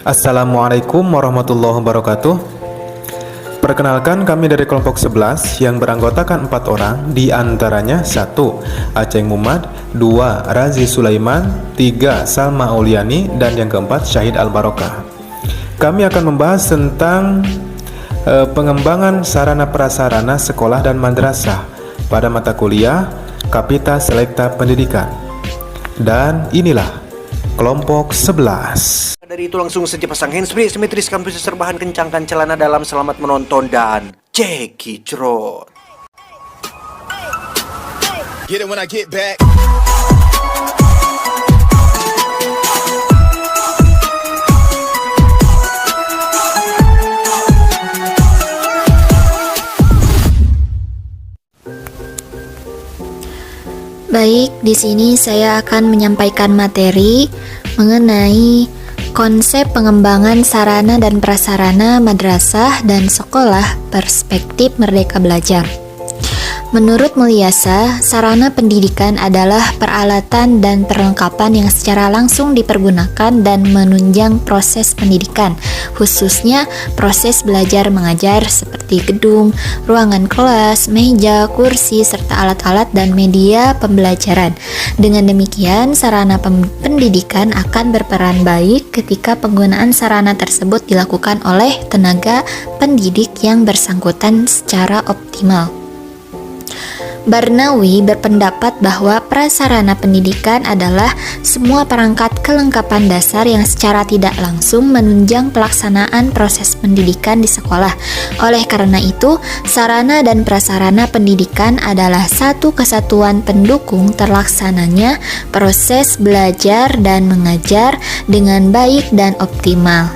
Assalamualaikum warahmatullahi wabarakatuh. Perkenalkan, kami dari kelompok 11 yang beranggotakan 4 orang, di antaranya 1. Aceh Muhammad, 2. Razi Sulaiman, 3. Salma Auliani, dan yang keempat Syahid Al-Barokah. Kami akan membahas tentang pengembangan sarana prasarana sekolah dan madrasah pada mata kuliah Kapita Selekta Pendidikan. Dan inilah kelompok 11. Dari itu langsung saja pasang handsfree, simetris, kampus serbahan, kencangkan celana dalam, selamat menonton dan Jackie Trot. Get it when I get back. Baik, di sini saya akan menyampaikan materi mengenai konsep pengembangan sarana dan prasarana madrasah dan sekolah perspektif Merdeka Belajar. Menurut Mulyasa, sarana pendidikan adalah peralatan dan perlengkapan yang secara langsung dipergunakan dan menunjang proses pendidikan, khususnya proses belajar mengajar seperti gedung, ruangan kelas, meja, kursi, serta alat-alat dan media pembelajaran. Dengan demikian, sarana pendidikan akan berperan baik ketika penggunaan sarana tersebut dilakukan oleh tenaga pendidik yang bersangkutan secara optimal. Barnawi berpendapat bahwa prasarana pendidikan adalah semua perangkat kelengkapan dasar yang secara tidak langsung menunjang pelaksanaan proses pendidikan di sekolah. Oleh karena itu, sarana dan prasarana pendidikan adalah satu kesatuan pendukung terlaksananya proses belajar dan mengajar dengan baik dan optimal.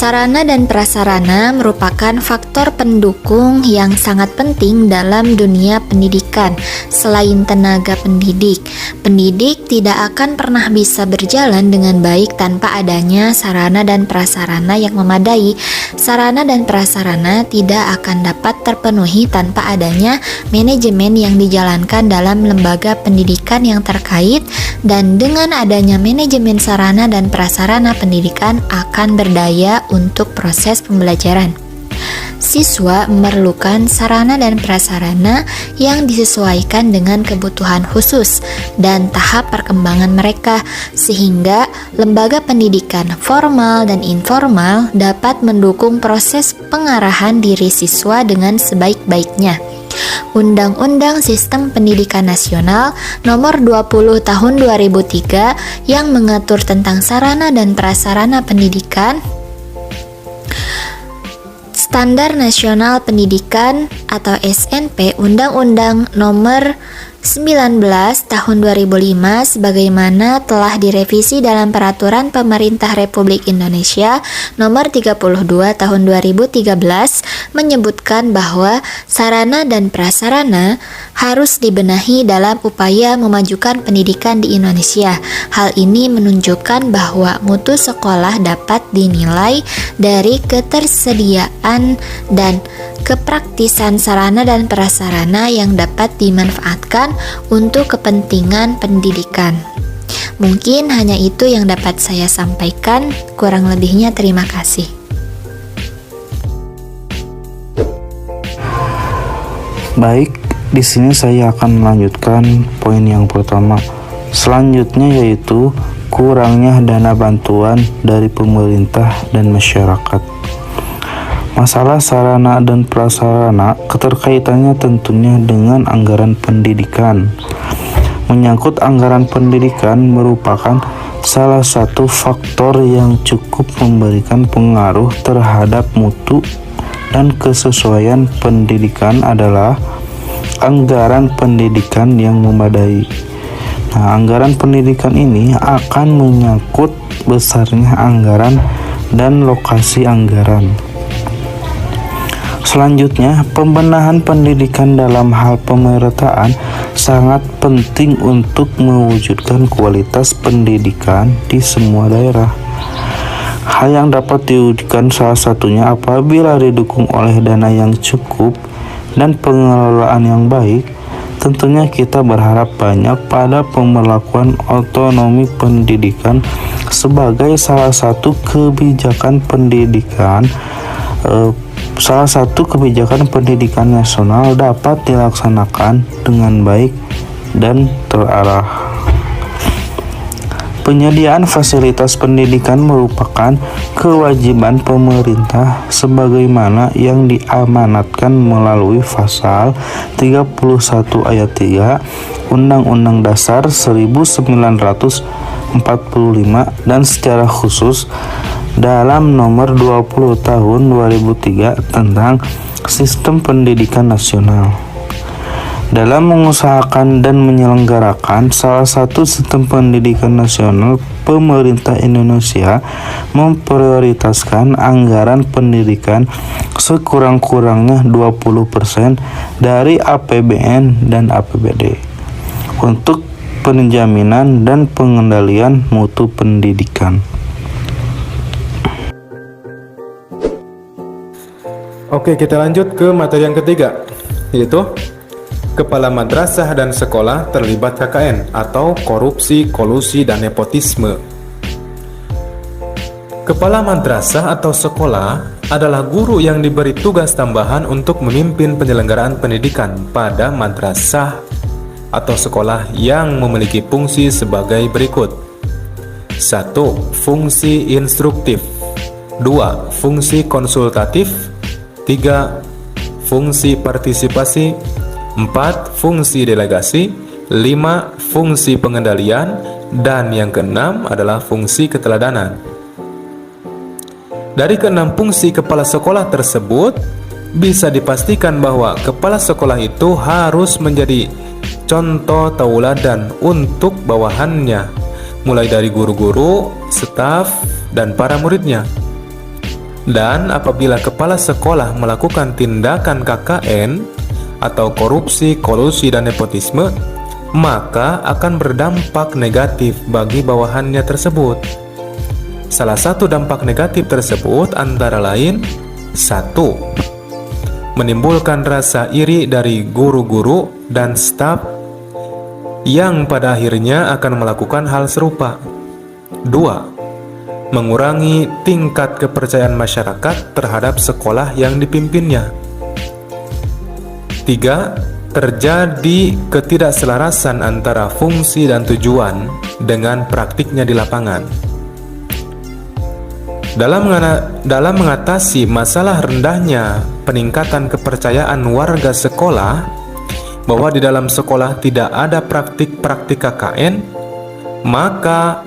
Sarana dan prasarana merupakan faktor pendukung yang sangat penting dalam dunia pendidikan. Selain tenaga pendidik, pendidik tidak akan pernah bisa berjalan dengan baik tanpa adanya sarana dan prasarana yang memadai. Sarana dan prasarana tidak akan dapat terpenuhi tanpa adanya manajemen yang dijalankan dalam lembaga pendidikan yang terkait, dan dengan adanya manajemen sarana dan prasarana pendidikan akan berdaya untuk proses pembelajaran. Siswa memerlukan sarana dan prasarana yang disesuaikan dengan kebutuhan khusus dan tahap perkembangan mereka, sehingga lembaga pendidikan formal dan informal dapat mendukung proses pengarahan diri siswa dengan sebaik-baiknya. Undang-Undang Sistem Pendidikan Nasional Nomor 20 Tahun 2003 yang mengatur tentang sarana dan prasarana pendidikan, Standar Nasional Pendidikan atau SNP, Undang-Undang Nomor 19 Tahun 2005 sebagaimana telah direvisi dalam Peraturan Pemerintah Republik Indonesia Nomor 32 Tahun 2013 menyebutkan bahwa sarana dan prasarana harus dibenahi dalam upaya memajukan pendidikan di Indonesia. Hal ini menunjukkan bahwa mutu sekolah dapat dinilai dari ketersediaan dan kepraktisan sarana dan prasarana yang dapat dimanfaatkan untuk kepentingan pendidikan. Mungkin hanya itu yang dapat saya sampaikan, kurang lebihnya terima kasih. Baik, di sini saya akan melanjutkan poin yang pertama. Selanjutnya yaitu kurangnya dana bantuan dari pemerintah dan masyarakat. Masalah sarana dan prasarana keterkaitannya tentunya dengan anggaran pendidikan. Menyangkut anggaran pendidikan merupakan salah satu faktor yang cukup memberikan pengaruh terhadap mutu dan kesesuaian pendidikan adalah anggaran pendidikan yang memadai. Nah, anggaran pendidikan ini akan menyangkut besarnya anggaran dan lokasi anggaran. Selanjutnya, pembenahan pendidikan dalam hal pemerataan sangat penting untuk mewujudkan kualitas pendidikan di semua daerah. Hal yang dapat diwujudkan salah satunya apabila didukung oleh dana yang cukup dan pengelolaan yang baik. tentunya kita berharap banyak pada pemberlakuan otonomi pendidikan sebagai salah satu kebijakan pendidikan nasional dapat dilaksanakan dengan baik dan terarah. Penyediaan fasilitas pendidikan merupakan kewajiban pemerintah sebagaimana yang diamanatkan melalui pasal 31 ayat 3 Undang-Undang Dasar 1945 dan secara khusus dalam nomor 20 tahun 2003 tentang Sistem Pendidikan Nasional. Dalam mengusahakan dan menyelenggarakan salah satu sistem pendidikan nasional, pemerintah Indonesia memprioritaskan anggaran pendidikan sekurang-kurangnya 20% dari APBN dan APBD untuk penjaminan dan pengendalian mutu pendidikan. Oke, kita lanjut ke materi yang ketiga, yaitu Kepala madrasah dan sekolah terlibat KKN atau korupsi, kolusi, dan nepotisme. Kepala madrasah atau sekolah adalah guru yang diberi tugas tambahan untuk memimpin penyelenggaraan pendidikan pada madrasah atau sekolah yang memiliki fungsi sebagai berikut. 1. Fungsi instruktif. 2. Fungsi konsultatif. 3. Fungsi partisipasi. 4. Fungsi delegasi. 5. Fungsi pengendalian. Dan yang keenam adalah fungsi keteladanan. Dari keenam fungsi kepala sekolah tersebut, bisa dipastikan bahwa kepala sekolah itu harus menjadi contoh tauladan untuk bawahannya, mulai dari guru-guru, staf, dan para muridnya. Dan apabila kepala sekolah melakukan tindakan KKN atau korupsi, kolusi, dan nepotisme, maka akan berdampak negatif bagi bawahannya tersebut. Salah satu dampak negatif tersebut antara lain 1. Menimbulkan rasa iri dari guru-guru dan staf yang pada akhirnya akan melakukan hal serupa. 2. Mengurangi tingkat kepercayaan masyarakat terhadap sekolah yang dipimpinnya. 3. Terjadi ketidakselarasan antara fungsi dan tujuan dengan praktiknya di lapangan. Dalam mengatasi masalah rendahnya peningkatan kepercayaan warga sekolah bahwa di dalam sekolah tidak ada praktik-praktik KKN, maka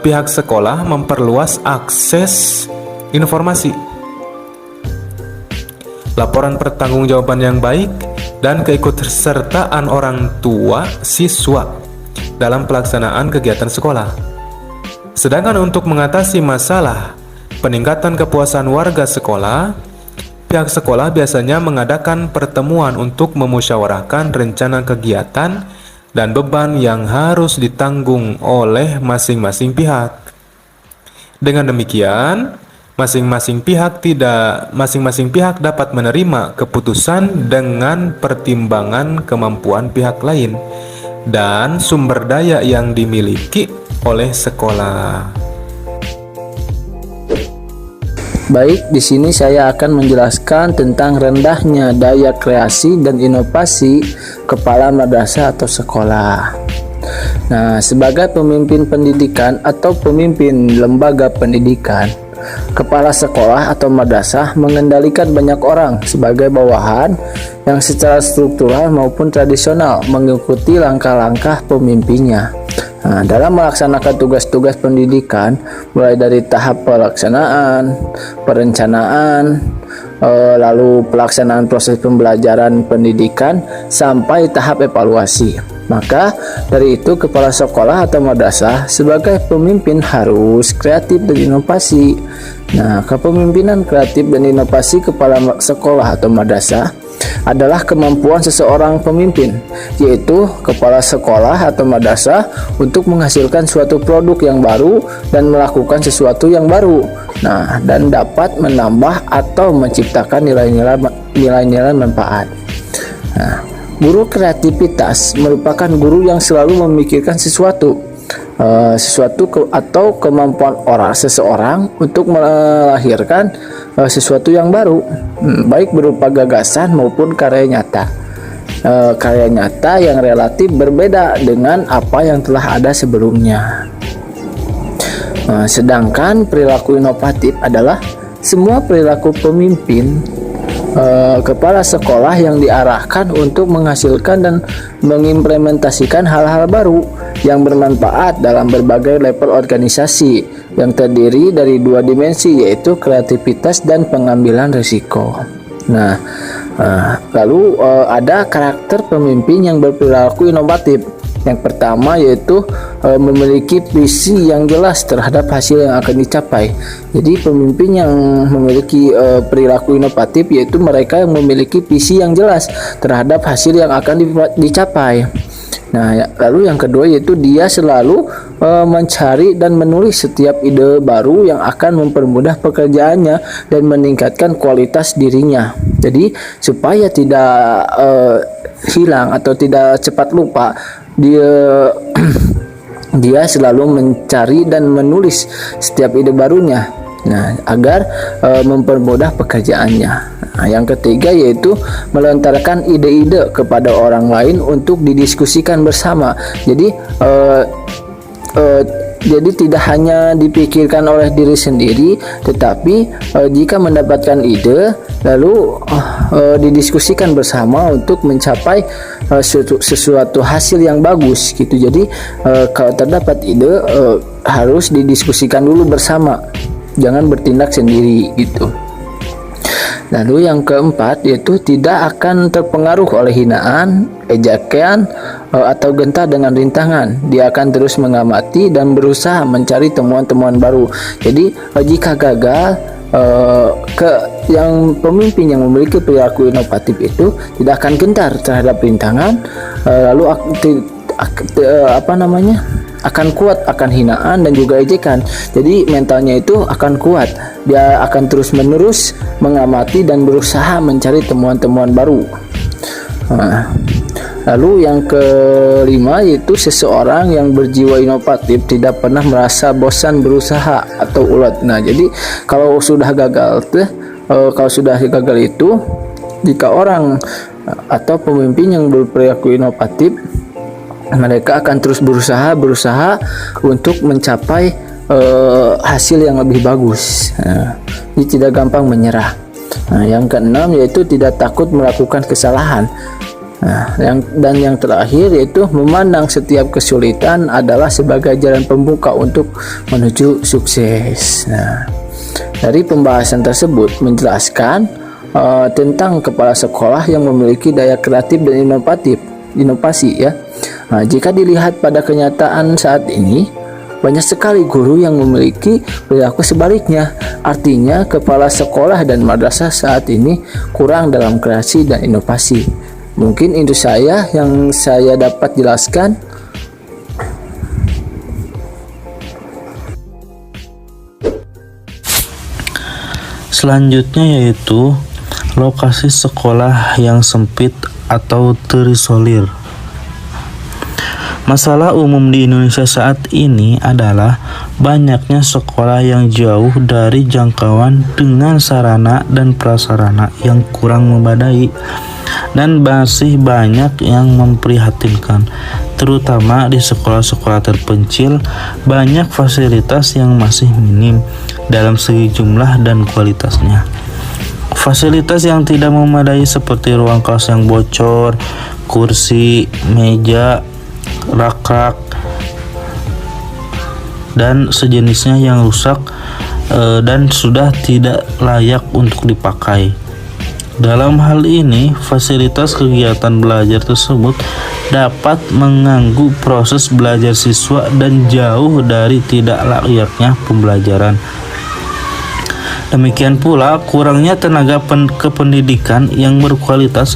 pihak sekolah memperluas akses informasi, laporan pertanggungjawaban yang baik, dan keikutsertaan orang tua siswa dalam pelaksanaan kegiatan sekolah. Sedangkan untuk mengatasi masalah peningkatan kepuasan warga sekolah, pihak sekolah biasanya mengadakan pertemuan untuk memusyawarahkan rencana kegiatan dan beban yang harus ditanggung oleh masing-masing pihak. Dengan demikian, masing-masing pihak dapat menerima keputusan dengan pertimbangan kemampuan pihak lain dan sumber daya yang dimiliki oleh sekolah. Baik, di sini saya akan menjelaskan tentang rendahnya daya kreasi dan inovasi kepala madrasah atau sekolah. Nah, sebagai pemimpin pendidikan atau pemimpin lembaga pendidikan, kepala sekolah atau madrasah mengendalikan banyak orang sebagai bawahan yang secara struktural maupun tradisional mengikuti langkah-langkah pemimpinnya. Nah, dalam melaksanakan tugas-tugas pendidikan, mulai dari tahap pelaksanaan, perencanaan, lalu pelaksanaan proses pembelajaran pendidikan sampai tahap evaluasi. Maka dari itu kepala sekolah atau madrasah sebagai pemimpin harus kreatif dan inovasi. Nah, kepemimpinan kreatif dan inovasi kepala sekolah atau madrasah adalah kemampuan seseorang pemimpin, yaitu kepala sekolah atau madrasah untuk menghasilkan suatu produk yang baru dan melakukan sesuatu yang baru. Nah, dan dapat menambah atau menciptakan nilai-nilai manfaat. Nah, Guru kreativitas merupakan guru yang selalu memikirkan sesuatu atau kemampuan seseorang untuk melahirkan sesuatu yang baru, baik berupa gagasan maupun karya nyata. Karya nyata yang relatif berbeda dengan apa yang telah ada sebelumnya. Sedangkan perilaku inovatif adalah semua perilaku pemimpin, kepala sekolah yang diarahkan untuk menghasilkan dan mengimplementasikan hal-hal baru yang bermanfaat dalam berbagai level organisasi yang terdiri dari dua dimensi, yaitu kreativitas dan pengambilan risiko. Lalu ada karakter pemimpin yang berperilaku inovatif. Yang pertama yaitu memiliki visi yang jelas terhadap hasil yang akan dicapai. Jadi pemimpin yang memiliki perilaku inovatif yaitu mereka yang memiliki visi yang jelas terhadap hasil yang akan dicapai. Lalu yang kedua yaitu dia selalu mencari dan menulis setiap ide baru yang akan mempermudah pekerjaannya dan meningkatkan kualitas dirinya. Jadi supaya tidak hilang atau tidak cepat lupa, dia selalu mencari dan menulis setiap ide barunya, agar mempermudah pekerjaannya. Yang ketiga yaitu melontarkan ide-ide kepada orang lain untuk didiskusikan bersama. Jadi tidak hanya dipikirkan oleh diri sendiri, tetapi jika mendapatkan ide lalu didiskusikan bersama untuk mencapai sesuatu hasil yang bagus gitu. Jadi kalau terdapat ide harus didiskusikan dulu bersama, jangan bertindak sendiri gitu. Lalu yang keempat yaitu tidak akan terpengaruh oleh hinaan, ejekan, atau gentar dengan rintangan. Dia akan terus mengamati dan berusaha mencari temuan-temuan baru. Jadi jika gagal, yang pemimpin yang memiliki perilaku inovatif itu tidak akan gentar terhadap rintangan, lalu akan kuat akan hinaan dan juga ejekan. Jadi mentalnya itu akan kuat. Dia akan terus-menerus mengamati dan berusaha mencari temuan-temuan baru. Lalu yang kelima yaitu seseorang yang berjiwa inovatif tidak pernah merasa bosan berusaha atau ulet. Jadi kalau sudah gagal itu, jika orang atau pemimpin yang berperilaku inovatif, mereka akan terus berusaha untuk mencapai hasil yang lebih bagus. Jadi tidak gampang menyerah. Yang keenam yaitu tidak takut melakukan kesalahan. Yang terakhir yaitu memandang setiap kesulitan adalah sebagai jalan pembuka untuk menuju sukses. Dari pembahasan tersebut menjelaskan tentang kepala sekolah yang memiliki daya kreatif dan inovasi ya. Jika dilihat pada kenyataan saat ini, banyak sekali guru yang memiliki perilaku sebaliknya. Artinya kepala sekolah dan madrasah saat ini kurang dalam kreasi dan inovasi. Mungkin itu yang saya dapat jelaskan. Selanjutnya yaitu lokasi sekolah yang sempit atau terisolir. Masalah umum di Indonesia saat ini adalah banyaknya sekolah yang jauh dari jangkauan dengan sarana dan prasarana yang kurang memadai, dan masih banyak yang memprihatinkan. Terutama di sekolah-sekolah terpencil, banyak fasilitas yang masih minim dalam segi jumlah dan kualitasnya. Fasilitas yang tidak memadai seperti ruang kelas yang bocor, kursi, meja, rak-rak, dan sejenisnya yang rusak dan sudah tidak layak untuk dipakai. Dalam hal ini, fasilitas kegiatan belajar tersebut dapat mengganggu proses belajar siswa dan jauh dari tidak layaknya pembelajaran. Demikian pula, kurangnya tenaga kependidikan yang berkualitas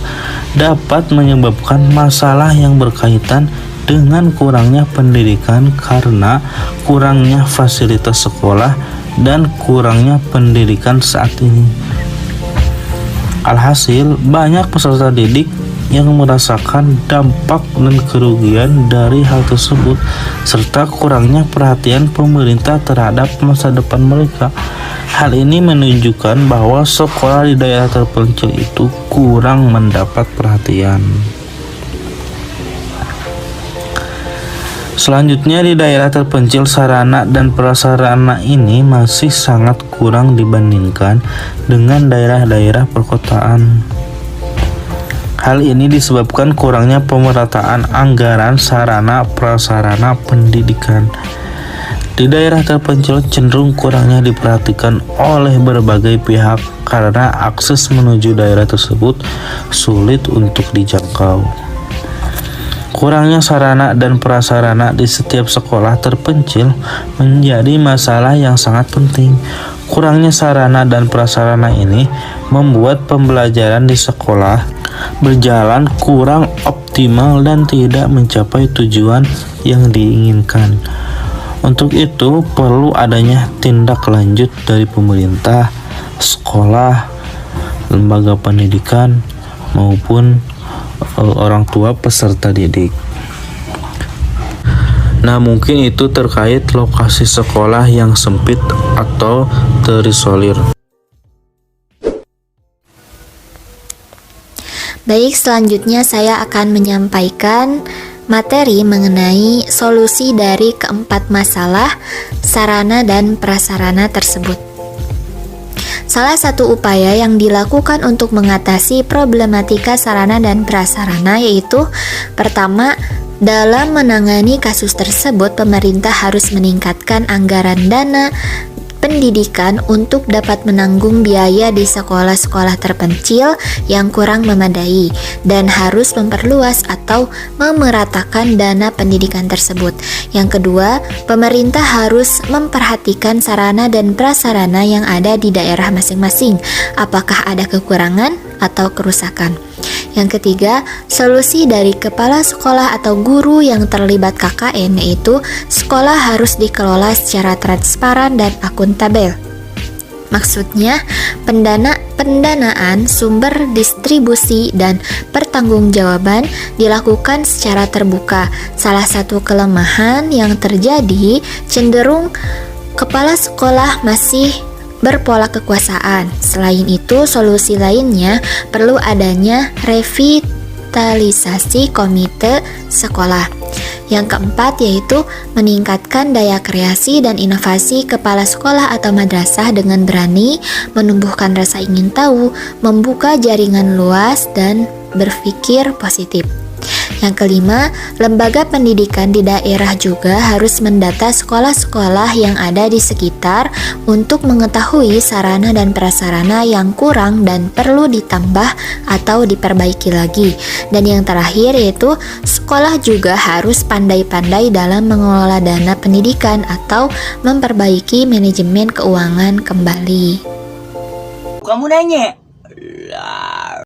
dapat menyebabkan masalah yang berkaitan dengan kurangnya pendidikan karena kurangnya fasilitas sekolah dan kurangnya pendidikan saat ini. Alhasil, banyak peserta didik yang merasakan dampak dan kerugian dari hal tersebut, serta kurangnya perhatian pemerintah terhadap masa depan mereka. Hal ini menunjukkan bahwa sekolah di daerah terpencil itu kurang mendapat perhatian. Selanjutnya, di daerah terpencil sarana dan prasarana ini masih sangat kurang dibandingkan dengan daerah-daerah perkotaan. Hal ini disebabkan kurangnya pemerataan anggaran sarana prasarana pendidikan. Di daerah terpencil cenderung kurangnya diperhatikan oleh berbagai pihak karena akses menuju daerah tersebut sulit untuk dijangkau. Kurangnya sarana dan prasarana di setiap sekolah terpencil menjadi masalah yang sangat penting. Kurangnya sarana dan prasarana ini membuat pembelajaran di sekolah berjalan kurang optimal dan tidak mencapai tujuan yang diinginkan. Untuk itu, perlu adanya tindak lanjut dari pemerintah, sekolah, lembaga pendidikan, maupun orang tua peserta didik. Nah, mungkin itu terkait lokasi sekolah yang sempit atau terisolir. Baik, selanjutnya saya akan menyampaikan materi mengenai solusi dari keempat masalah sarana dan prasarana tersebut. Salah satu upaya yang dilakukan untuk mengatasi problematika sarana dan prasarana yaitu pertama, dalam menangani kasus tersebut pemerintah harus meningkatkan anggaran dana pendidikan untuk dapat menanggung biaya di sekolah-sekolah terpencil yang kurang memadai dan harus memperluas atau memeratakan dana pendidikan tersebut. Yang kedua, pemerintah harus memperhatikan sarana dan prasarana yang ada di daerah masing-masing, apakah ada kekurangan atau kerusakan. Yang ketiga, solusi dari kepala sekolah atau guru yang terlibat KKN yaitu sekolah harus dikelola secara transparan dan akuntabel. Maksudnya, pendanaan, sumber distribusi, dan pertanggungjawaban dilakukan secara terbuka. Salah satu kelemahan yang terjadi cenderung kepala sekolah masih berpola kekuasaan. Selain itu, solusi lainnya perlu adanya revitalisasi komite sekolah. Yang keempat yaitu meningkatkan daya kreasi dan inovasi kepala sekolah atau madrasah dengan berani menumbuhkan rasa ingin tahu, membuka jaringan luas, dan berpikir positif. Yang kelima, lembaga pendidikan di daerah juga harus mendata sekolah-sekolah yang ada di sekitar untuk mengetahui sarana dan prasarana yang kurang dan perlu ditambah atau diperbaiki lagi. Dan yang terakhir yaitu sekolah juga harus pandai-pandai dalam mengelola dana pendidikan atau memperbaiki manajemen keuangan kembali. Kamu nanya? Lah.